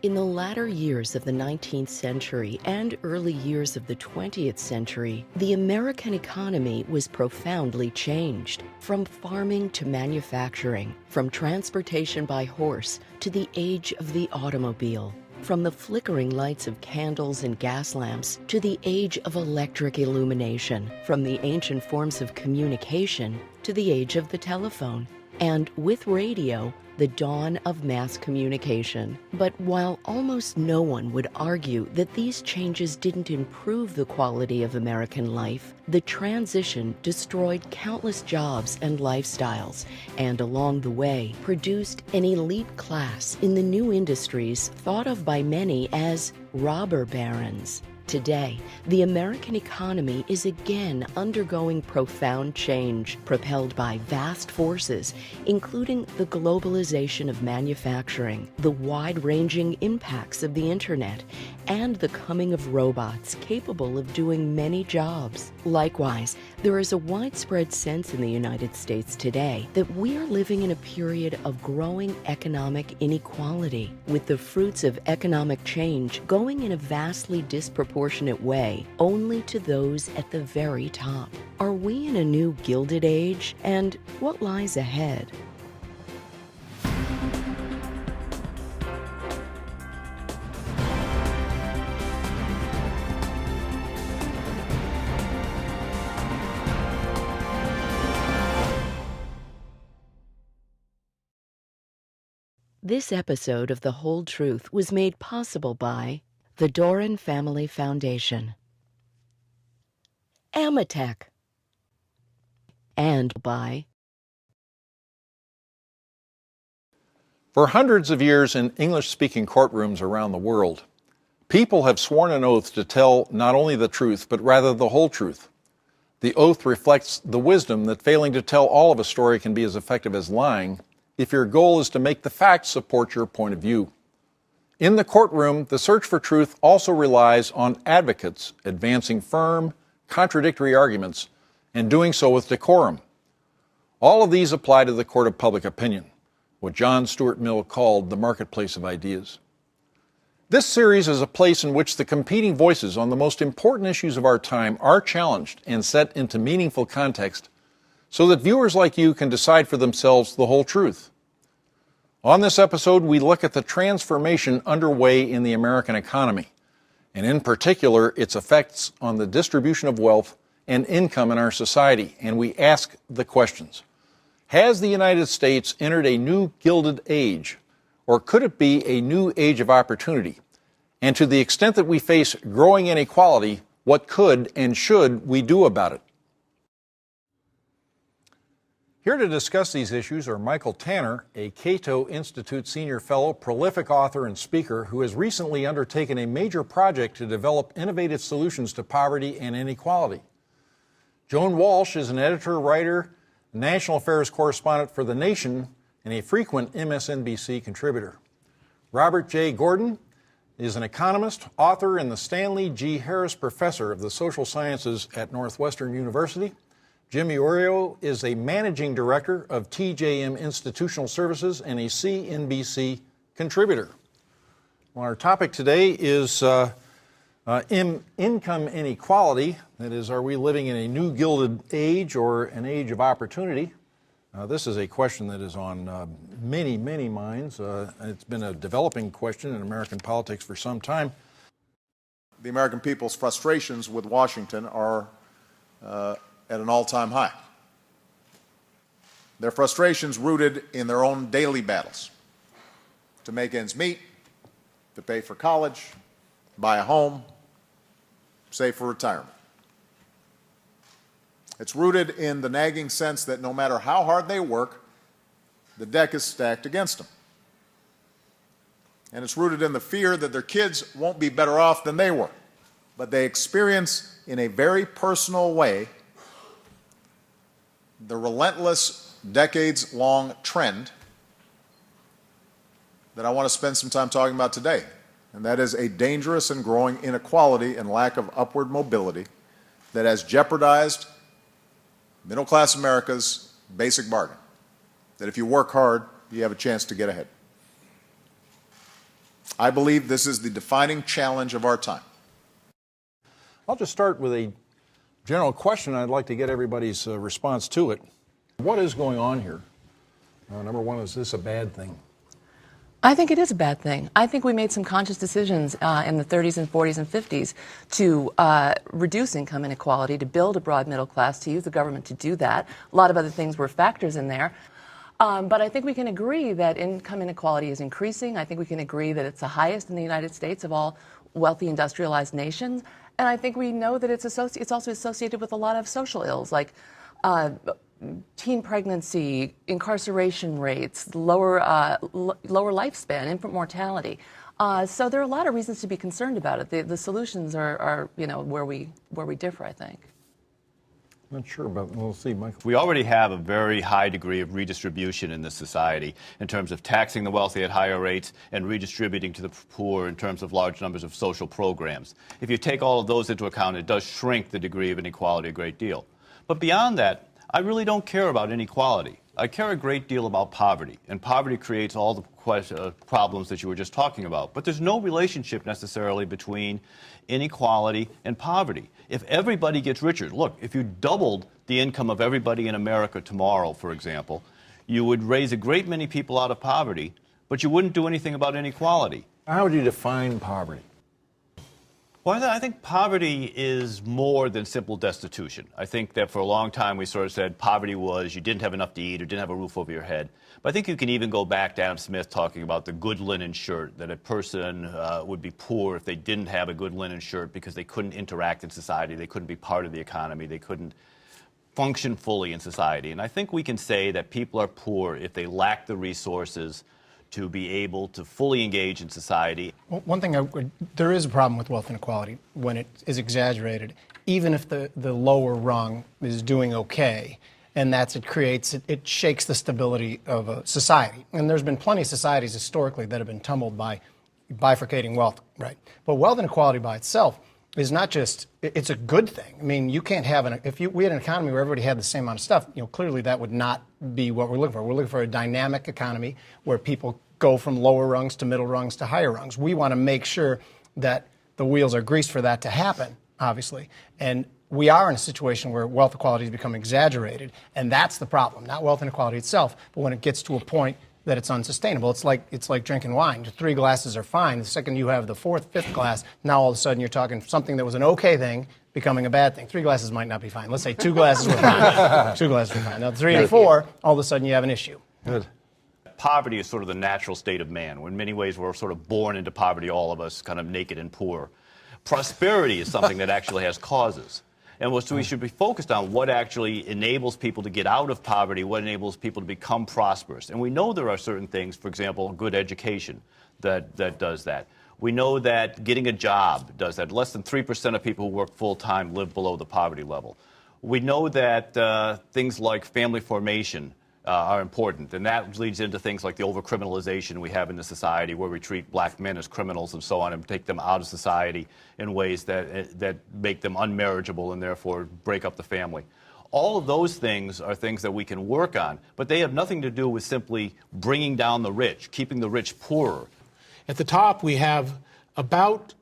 In the latter years of the 19th century and early years of the 20th century, the American economy was profoundly changed. From farming to manufacturing, from transportation by horse to the age of the automobile, from the flickering lights of candles and gas lamps to the age of electric illumination, from the ancient forms of communication to the age of the telephone, and with radio, the dawn of mass communication. But while almost no one would argue that these changes didn't improve the quality of American life, the transition destroyed countless jobs and lifestyles, and along the way produced an elite class in the new industries thought of by many as robber barons. Today, the American economy is again undergoing profound change, propelled by vast forces, including the globalization of manufacturing, the wide-ranging impacts of the internet, and the coming of robots capable of doing many jobs. Likewise, there is a widespread sense in the United States today that we are living in a period of growing economic inequality, with the fruits of economic change going in a vastly disproportionate way only to those at the very top. Are we in a new Gilded Age, and what lies ahead? This episode of The Whole Truth was made possible by the Doran Family Foundation, Amatec, and by For hundreds of years in English-speaking courtrooms around the world, people have sworn an oath to tell not only the truth, but rather the whole truth. The oath reflects the wisdom that failing to tell all of a story can be as effective as lying if your goal is to make the facts support your point of view. In the courtroom, the search for truth also relies on advocates advancing firm, contradictory arguments and doing so with decorum. All of these apply to the court of public opinion, what John Stuart Mill called the marketplace of ideas. This series is a place in which the competing voices on the most important issues of our time are challenged and set into meaningful context so that viewers like you can decide for themselves the whole truth. On this episode, we look at the transformation underway in the American economy, and in particular, its effects on the distribution of wealth and income in our society, and we ask the questions. Has the United States entered a new Gilded Age, or could it be a new age of opportunity? And to the extent that we face growing inequality, what could and should we do about it? Here to discuss these issues are Michael Tanner, a Cato Institute Senior Fellow, prolific author and speaker who has recently undertaken a major project to develop innovative solutions to poverty and inequality. Joan Walsh is an editor, writer, national affairs correspondent for The Nation, and a frequent MSNBC contributor. Robert J. Gordon is an economist, author, and the Stanley G. Harris Professor of the Social Sciences at Northwestern University. Jim Iuorio is a managing director of TJM Institutional Services and a CNBC contributor. Well, our topic today is income inequality. That is, are we living in a new Gilded Age or an age of opportunity? This is a question that is on many, many minds. It's been a developing question in American politics for some time. The American people's frustrations with Washington are at an all-time high. Their frustrations rooted in their own daily battles to make ends meet, to pay for college, buy a home, save for retirement. It's rooted in the nagging sense that no matter how hard they work, the deck is stacked against them. And it's rooted in the fear that their kids won't be better off than they were. But they experience in a very personal way the relentless, decades-long trend that I want to spend some time talking about today, and that is a dangerous and growing inequality and lack of upward mobility that has jeopardized middle-class America's basic bargain, that if you work hard, you have a chance to get ahead. I believe this is the defining challenge of our time. I'll just start with a general question. I'd like to get everybody's response to it. What is going on here? Number one, is this a bad thing? I think it is a bad thing. I think we made some conscious decisions in the 30s and 40s and 50s to reduce income inequality, to build a broad middle class, to use the government to do that. A lot of other things were factors in there. But I think we can agree that income inequality is increasing. I think we can agree that it's the highest in the United States of all wealthy industrialized nations. And I think we know that it's also associated with a lot of social ills like teen pregnancy, incarceration rates, lower lifespan, infant mortality. So there are a lot of reasons to be concerned about it. The solutions are where we differ, I think. Not sure, but we'll see, Michael. We already have a very high degree of redistribution in this society in terms of taxing the wealthy at higher rates and redistributing to the poor in terms of large numbers of social programs. If you take all of those into account, it does shrink the degree of inequality a great deal. But beyond that, I really don't care about inequality. I care a great deal about poverty, and poverty creates all the problems that you were just talking about. But there's no relationship necessarily between inequality and poverty. If everybody gets richer, look, if you doubled the income of everybody in America tomorrow, for example, you would raise a great many people out of poverty, but you wouldn't do anything about inequality. How would you define poverty? Well, I think poverty is more than simple destitution. I think that for a long time we sort of said poverty was you didn't have enough to eat or didn't have a roof over your head. But I think you can even go back to Adam Smith talking about the good linen shirt, that a person would be poor if they didn't have a good linen shirt because they couldn't interact in society, they couldn't be part of the economy, they couldn't function fully in society. And I think we can say that people are poor if they lack the resources to be able to fully engage in society. Well, one thing, there is a problem with wealth inequality when it is exaggerated, even if the lower rung is doing okay, and it shakes the stability of a society. And there's been plenty of societies historically that have been tumbled by bifurcating wealth, right? But wealth inequality by itself is not just, it's a good thing. I mean, you can't have we had an economy where everybody had the same amount of stuff, clearly that would not be what we're looking for. We're looking for a dynamic economy where people go from lower rungs to middle rungs to higher rungs. We want to make sure that the wheels are greased for that to happen, obviously. And we are in a situation where wealth inequality has become exaggerated, and that's the problem, not wealth inequality itself, but when it gets to a point that it's unsustainable. It's like drinking wine. 3 glasses are fine. The second you have the 4th, 5th glass, now all of a sudden you're talking something that was an okay thing becoming a bad thing. 3 glasses might not be fine. Let's say 2 glasses were fine. 2 glasses were fine. Now 3 and 4, all of a sudden you have an issue. Good. Poverty is sort of the natural state of man. In many ways, we're sort of born into poverty, all of us, kind of naked and poor. Prosperity is something that actually has causes. And so we should be focused on what actually enables people to get out of poverty, what enables people to become prosperous. And we know there are certain things, for example, good education that does that. We know that getting a job does that. Less than 3% of people who work full-time live below the poverty level. We know that things like family formation are important, and that leads into things like the overcriminalization we have in the society, where we treat black men as criminals and so on, and take them out of society in ways that make them unmarriageable and therefore break up the family. All of those things are things that we can work on, but they have nothing to do with simply bringing down the rich, keeping the rich poorer. At the top, we have about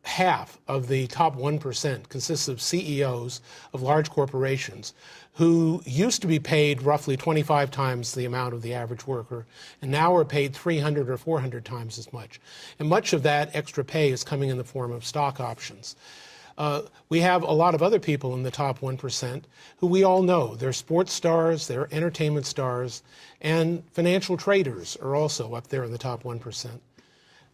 half of the top 1% consists of CEOs of large corporations who used to be paid roughly 25 times the amount of the average worker, and now are paid 300 or 400 times as much. And much of that extra pay is coming in the form of stock options. We have a lot of other people in the top 1% who we all know. They're sports stars, they're entertainment stars, and financial traders are also up there in the top 1%.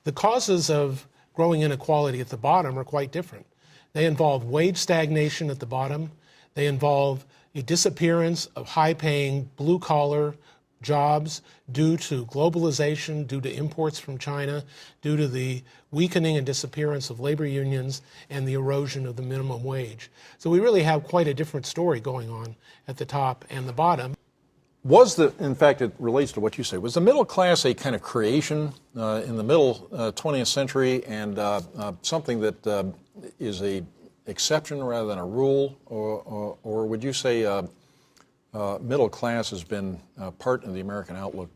The causes of growing inequality at the bottom are quite different. They involve wage stagnation at the bottom. They involve a disappearance of high-paying blue-collar jobs due to globalization, due to imports from China, due to the weakening and disappearance of labor unions and the erosion of the minimum wage. So we really have quite a different story going on at the top and the bottom. In fact, it relates to what you say, was the middle class a kind of creation in the middle 20th century and something that is a exception rather than a rule, or would you say middle class has been part of the American outlook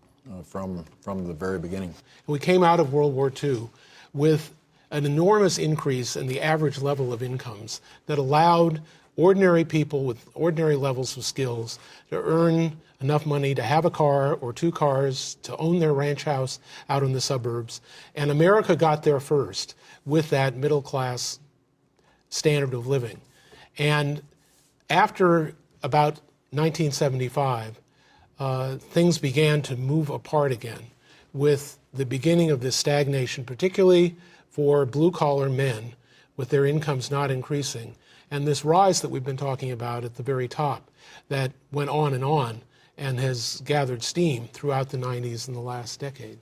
from the very beginning? We came out of World War II with an enormous increase in the average level of incomes that allowed ordinary people with ordinary levels of skills to earn enough money to have a car or two cars, to own their ranch house out in the suburbs. And America got there first with that middle class standard of living. And after about 1975, things began to move apart again with the beginning of this stagnation, particularly for blue-collar men with their incomes not increasing, and this rise that we've been talking about at the very top that went on and has gathered steam throughout the 90s and the last decade.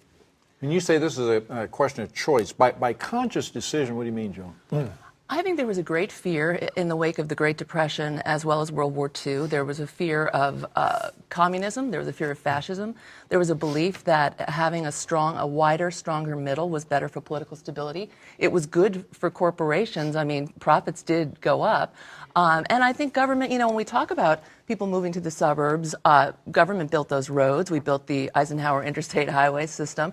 And you say this is a question of choice. By conscious decision, what do you mean, Joan? I think there was a great fear in the wake of the Great Depression as well as World War II. There was a fear of communism. There was a fear of fascism. There was a belief that having a wider, stronger middle was better for political stability. It was good for corporations. I mean, profits did go up. And I think government, when we talk about people moving to the suburbs, government built those roads. We built the Eisenhower interstate highway system.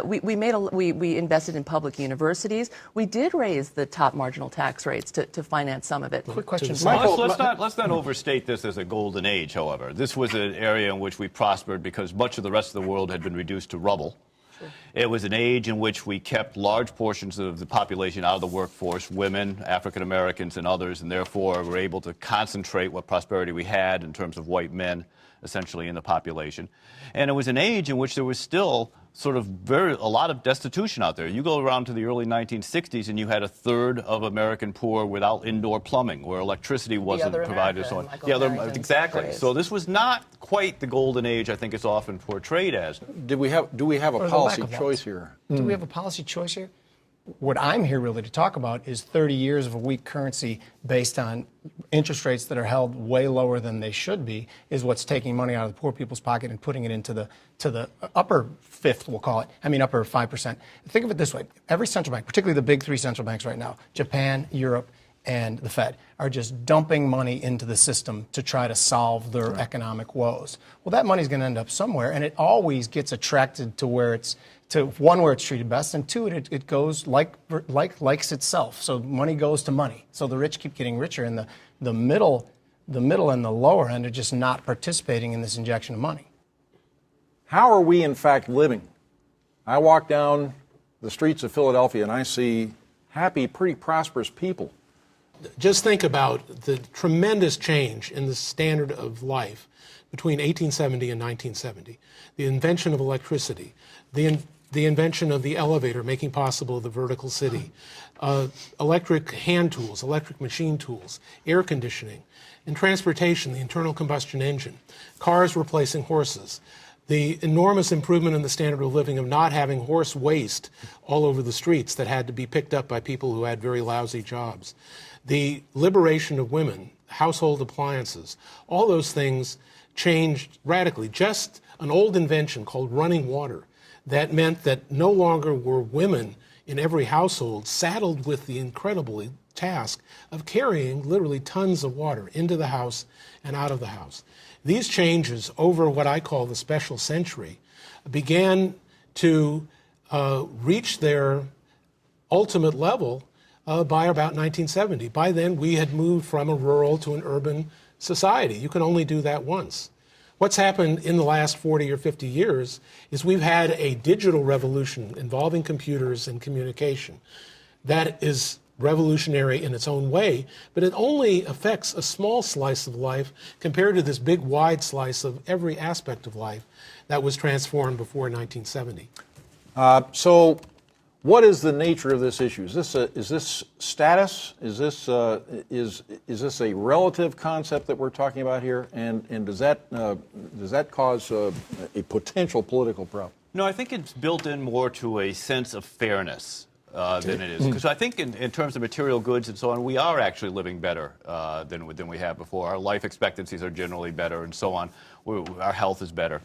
We invested in public universities. We did raise the top marginal tax rates to finance some of it. Quick question. Let's not overstate this as a golden age, however. This was an area in which we prospered because much of the rest of the world had been reduced to rubble. It was an age in which we kept large portions of the population out of the workforce, women, African Americans, and others, and therefore were able to concentrate what prosperity we had in terms of white men, essentially, in the population. And it was an age in which there was still sort of a lot of destitution out there. You go around to the early 1960s and you had a third of American poor without indoor plumbing, where electricity wasn't provided. So on. Exactly. So this was not quite the golden age I think it's often portrayed as. Do we have a policy choice here? Do we have a policy choice here? What I'm here really to talk about is 30 years of a weak currency based on interest rates that are held way lower than they should be is what's taking money out of the poor people's pocket and putting it into the upper fifth, we'll call it. Upper 5%. Think of it this way. Every central bank, particularly the big three central banks right now, Japan, Europe, and the Fed, are just dumping money into the system to try to solve their economic woes. Well, that money's going to end up somewhere, and it always gets attracted to where it's one, where it's treated best, and two, it goes likes itself. So money goes to money. So the rich keep getting richer, and the middle and the lower end are just not participating in this injection of money. How are we, in fact, living? I walk down the streets of Philadelphia and I see happy, pretty prosperous people. Just think about the tremendous change in the standard of life between 1870 and 1970. The invention of electricity, the invention of the elevator making possible the vertical city, electric hand tools, electric machine tools, air conditioning, and transportation, the internal combustion engine, cars replacing horses, the enormous improvement in the standard of living of not having horse waste all over the streets that had to be picked up by people who had very lousy jobs, the liberation of women, household appliances, all those things changed radically. Just an old invention called running water that meant that no longer were women in every household saddled with the incredible task of carrying literally tons of water into the house and out of the house. These changes over what I call the special century began to reach their ultimate level by about 1970. By then, we had moved from a rural to an urban society. You can only do that once. What's happened in the last 40 or 50 years is we've had a digital revolution involving computers and communication that is revolutionary in its own way, but it only affects a small slice of life compared to this big wide slice of every aspect of life that was transformed before 1970. So what is the nature of this issue? Is this status? Is this a relative concept that we're talking about here? And does that cause a potential political problem? No, I think it's built in more to a sense of fairness than it is. Because I think in terms of material goods and so on, we are actually living better than we have before. Our life expectancies are generally better and so on. Our health is better.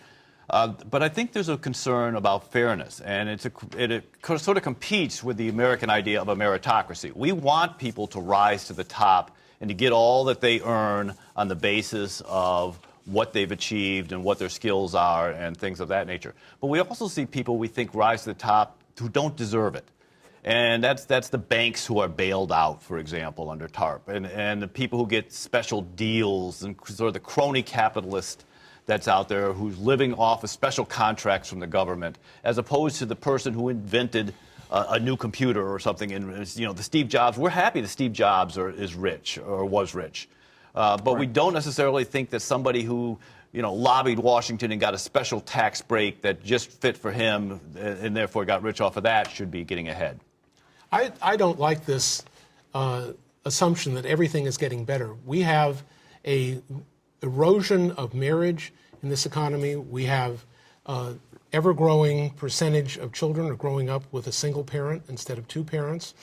But I think there's a concern about fairness, and it sort of competes with the American idea of a meritocracy. We want people to rise to the top and to get all that they earn on the basis of what they've achieved and what their skills are and things of that nature. But we also see people we think rise to the top who don't deserve it. And that's the banks who are bailed out, for example, under TARP, and the people who get special deals, and sort of the crony capitalist that's out there who's living off of special contracts from the government, as opposed to the person who invented a new computer or something. And you know, the Steve Jobs. We're happy that Steve Jobs is rich or was rich, but we don't necessarily think that somebody who lobbied Washington and got a special tax break that just fit for him and therefore got rich off of that should be getting ahead. I don't like this assumption that everything is getting better. We have a erosion of marriage in this economy. We have ever-growing percentage of children are growing up with a single parent instead of two parents.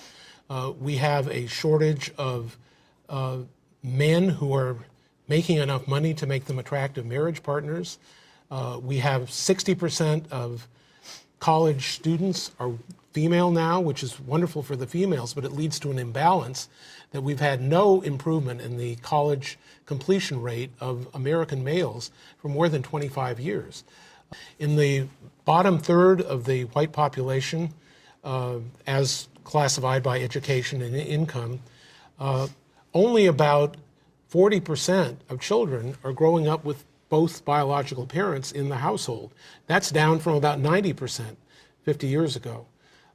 We have a shortage of men who are making enough money to make them attractive marriage partners. We have 60% of college students are female now, which is wonderful for the females, but it leads to an imbalance that we've had no improvement in the college completion rate of American males for more than 25 years. In the bottom third of the white population, as classified by education and income, only about 40% of children are growing up with both biological parents in the household. That's down from about 90% 50 years ago.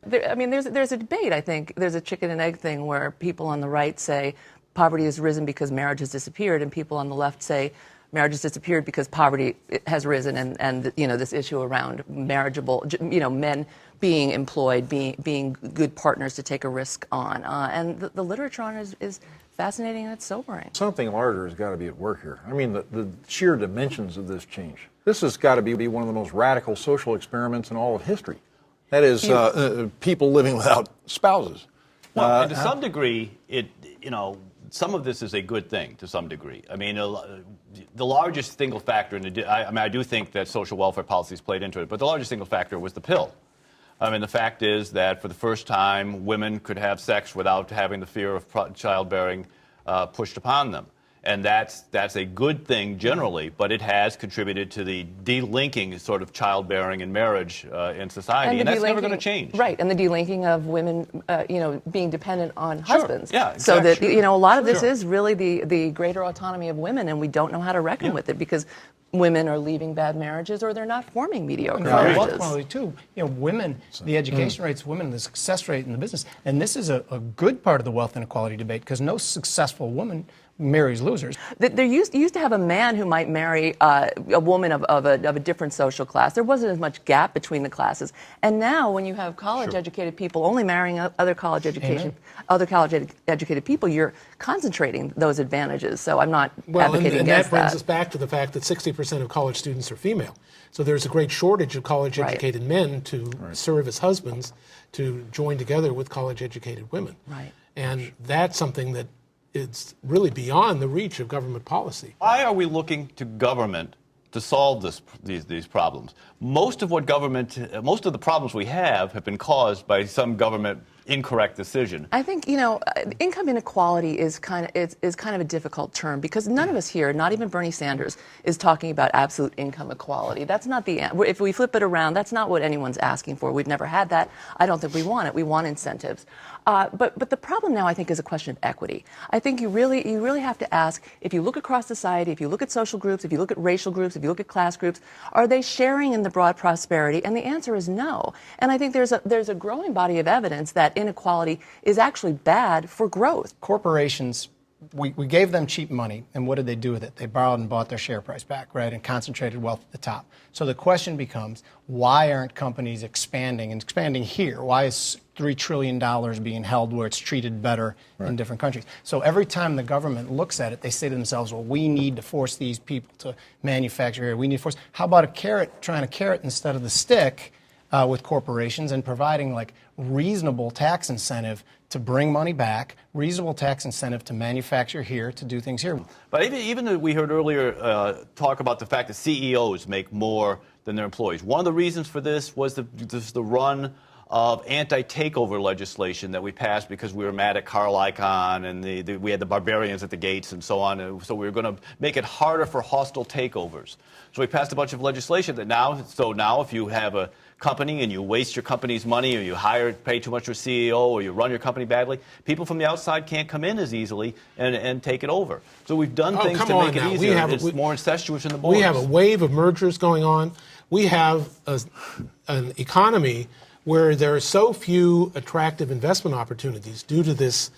There's a debate, I think. There's a chicken and egg thing where people on the right say poverty has risen because marriage has disappeared, and people on the left say marriage has disappeared because poverty has risen, and this issue around marriageable, men being employed, being good partners to take a risk on. And the literature on it is fascinating and it's sobering. Something larger has got to be at work here. I mean, the sheer dimensions of this change. This has got to be one of the most radical social experiments in all of history. That is, people living without spouses. Well, and to some degree, some of this is a good thing to some degree. I mean, the largest single factor I do think that social welfare policies played into it, but the largest single factor was the pill. I mean, the fact is that for the first time, women could have sex without having the fear of childbearing pushed upon them. And that's a good thing generally, but it has contributed to the delinking sort of childbearing and marriage in society, and that's never going to change. Right, and the delinking of women, being dependent on husbands. Yeah, exactly. So that, a lot of this is really the greater autonomy of women, and we don't know how to reckon with it because women are leaving bad marriages or they're not forming mediocre marriages. Wealth quality too. Women, the education rates of women, the success rate in the business, and this is a good part of the wealth inequality debate because no successful woman marries losers. There used to have a man who might marry a woman of a different social class. There wasn't as much gap between the classes. And now when you have college-educated people only marrying other college-educated people, you're concentrating those advantages. So I'm not advocating against that. Brings us back to the fact that 60% of college students are female. So there's a great shortage of college-educated men to serve as husbands to join together with college-educated women. Right. And that's something that it's really beyond the reach of government policy. Why are we looking to government to solve these problems? Most of the problems we have been caused by some government incorrect decision. I think, income inequality is kind of a difficult term because none of us here, not even Bernie Sanders, is talking about absolute income equality. That's not if we flip it around, that's not what anyone's asking for. We've never had that. I don't think we want it. We want incentives. But the problem now, I think, is a question of equity. I think you really have to ask, if you look across society, if you look at social groups, if you look at racial groups, if you look at class groups, are they sharing in the broad prosperity? And the answer is no. And I think there's a growing body of evidence that inequality is actually bad for growth. Corporations, we gave them cheap money, and what did they do with it? They borrowed and bought their share price back, right, and concentrated wealth at the top. So the question becomes, why aren't companies expanding here? Why is $3 trillion being held where it's treated better in different countries? So every time the government looks at it, they say to themselves, well, we need to force these people to manufacture here. We need to force. How about trying a carrot instead of the stick with corporations and providing like reasonable tax incentive to bring money back, reasonable tax incentive to manufacture here, to do things here. But even we heard earlier talk about the fact that CEOs make more than their employees. One of the reasons for this was the run of anti-takeover legislation that we passed because we were mad at Carl Icahn and we had the barbarians at the gates and so on. And so we were going to make it harder for hostile takeovers. So we passed a bunch of legislation that now if you have a company and you waste your company's money, or you pay too much to a CEO, or you run your company badly, people from the outside can't come in as easily and take it over. So we've done things to make it easier. It's more incestuous in the borders. We have a wave of mergers going on. We have an economy where there are so few attractive investment opportunities due to this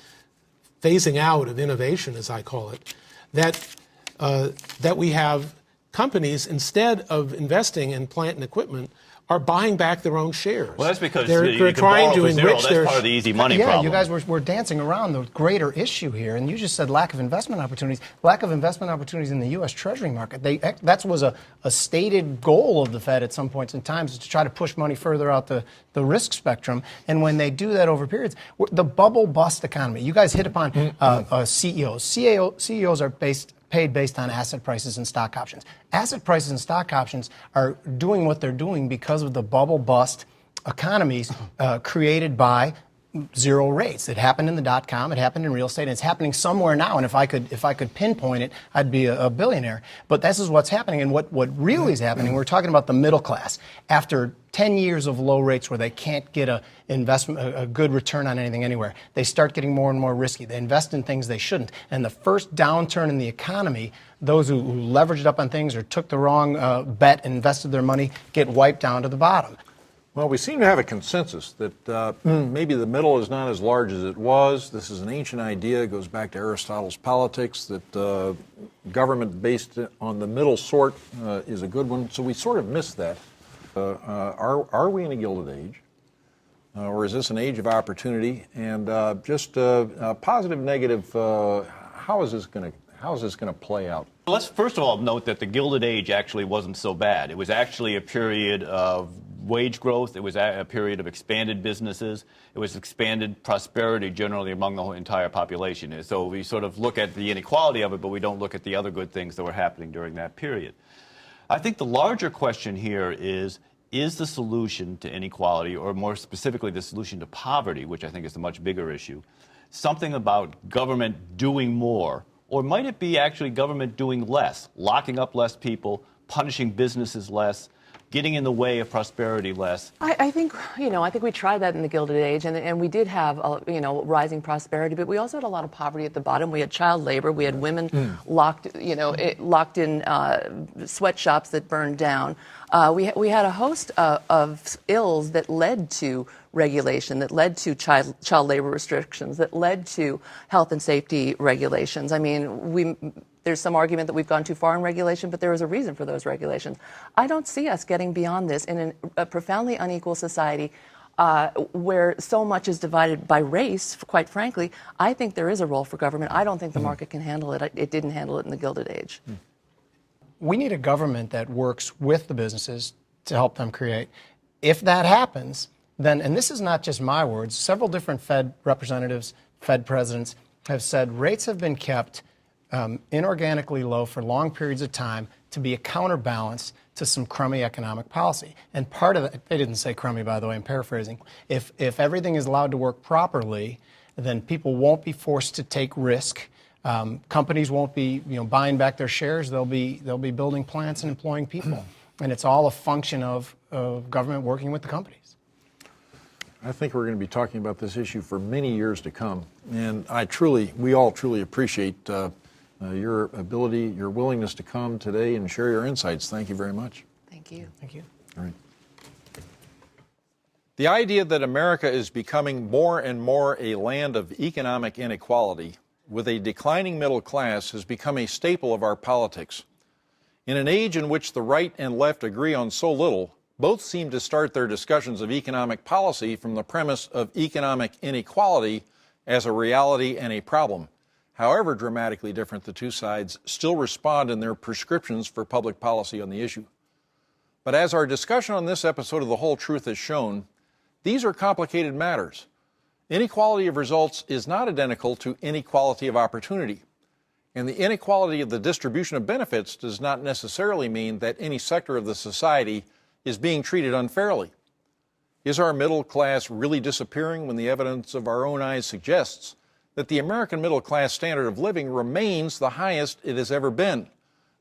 phasing out of innovation, as I call it, that we have companies, instead of investing in plant and equipment, are buying back their own shares. Well, that's because they're trying to enrich their. That's part of the easy money yeah, problem. you guys were dancing around the greater issue here, and you just said lack of investment opportunities. Lack of investment opportunities in the U.S. Treasury market. That was a stated goal of the Fed at some points in time, is to try to push money further out the risk spectrum. And when they do that over periods, the bubble bust economy. You guys hit upon CEOs. CEOs are paid based on asset prices and stock options. Asset prices and stock options are doing what they're doing because of the bubble bust economies created by zero rates. It happened in the dot-com, it happened in real estate, and it's happening somewhere now. And if I could pinpoint it, I'd be a billionaire. But this is what's happening. And what really is happening, we're talking about the middle class. After 10 years of low rates where they can't get a good return on anything anywhere, they start getting more and more risky. They invest in things they shouldn't. And the first downturn in the economy, those who leveraged up on things or took the wrong bet and invested their money get wiped down to the bottom. Well, we seem to have a consensus that maybe the middle is not as large as it was. This is an ancient idea. It goes back to Aristotle's Politics, that government based on the middle sort is a good one. So we sort of missed that. Are we in a Gilded Age? Or is this an age of opportunity? And just positive, negative, how is this going to play out? Let's first of all note that the Gilded Age actually wasn't so bad. It was actually a period of wage growth. It was a period of expanded businesses. It was expanded prosperity generally among the whole entire population. So we sort of look at the inequality of it, but we don't look at the other good things that were happening during that period. I think the larger question here is the solution to inequality, or more specifically the solution to poverty, which I think is the much bigger issue, something about government doing more, or might it be actually government doing less, locking up less people, punishing businesses less, getting in the way of prosperity less? I think we tried that in the Gilded Age, and we did have, rising prosperity, but we also had a lot of poverty at the bottom. We had child labor. We had women locked in sweatshops that burned down. We had a host of ills that led to regulation, that led to child labor restrictions, that led to health and safety regulations. I mean, there's some argument that we've gone too far in regulation, but there was a reason for those regulations. I don't see us getting beyond this in a profoundly unequal society where so much is divided by race, quite frankly. I think there is a role for government. I don't think the market can handle it. It didn't handle it in the Gilded Age. We need a government that works with the businesses to help them create. If that happens, then, and this is not just my words, several different Fed representatives, Fed presidents have said rates have been kept inorganically low for long periods of time to be a counterbalance to some crummy economic policy. And part of it, they didn't say crummy, by the way, I'm paraphrasing. If everything is allowed to work properly, then people won't be forced to take risk. Companies won't be buying back their shares. They'll be building plants and employing people. And it's all a function of government working with the companies. I think we're going to be talking about this issue for many years to come. And we all truly appreciate your ability, your willingness to come today and share your insights. Thank you very much. Thank you. Thank you. All right. The idea that America is becoming more and more a land of economic inequality with a declining middle class has become a staple of our politics. In an age in which the right and left agree on so little, both seem to start their discussions of economic policy from the premise of economic inequality as a reality and a problem. However dramatically different the two sides still respond in their prescriptions for public policy on the issue. But as our discussion on this episode of The Whole Truth has shown, these are complicated matters. Inequality of results is not identical to inequality of opportunity. And the inequality of the distribution of benefits does not necessarily mean that any sector of the society is being treated unfairly. Is our middle class really disappearing when the evidence of our own eyes suggests that the American middle class standard of living remains the highest it has ever been,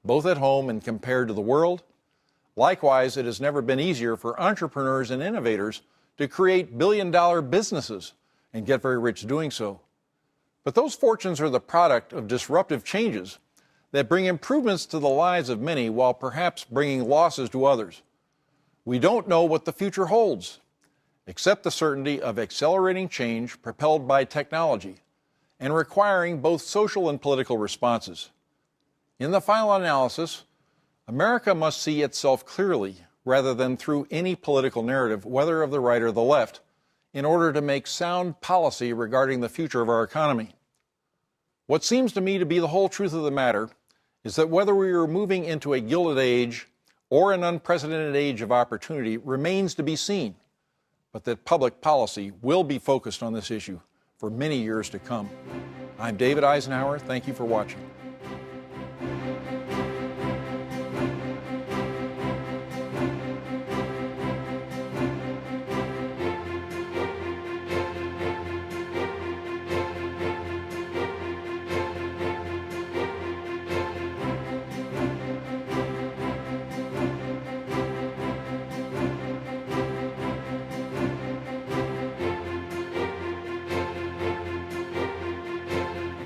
both at home and compared to the world? Likewise, it has never been easier for entrepreneurs and innovators to create billion-dollar businesses and get very rich doing so. But those fortunes are the product of disruptive changes that bring improvements to the lives of many while perhaps bringing losses to others. We don't know what the future holds, except the certainty of accelerating change propelled by technology and requiring both social and political responses. In the final analysis, America must see itself clearly rather than through any political narrative, whether of the right or the left, in order to make sound policy regarding the future of our economy. What seems to me to be the whole truth of the matter is that whether we are moving into a gilded age or an unprecedented age of opportunity remains to be seen, but that public policy will be focused on this issue for many years to come. I'm David Eisenhower. Thank you for watching.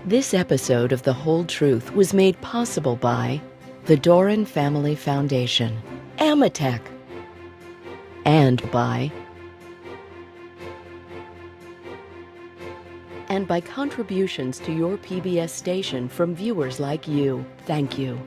This episode of The Whole Truth was made possible by the Doran Family Foundation, Amatec, and by contributions to your PBS station from viewers like you. Thank you.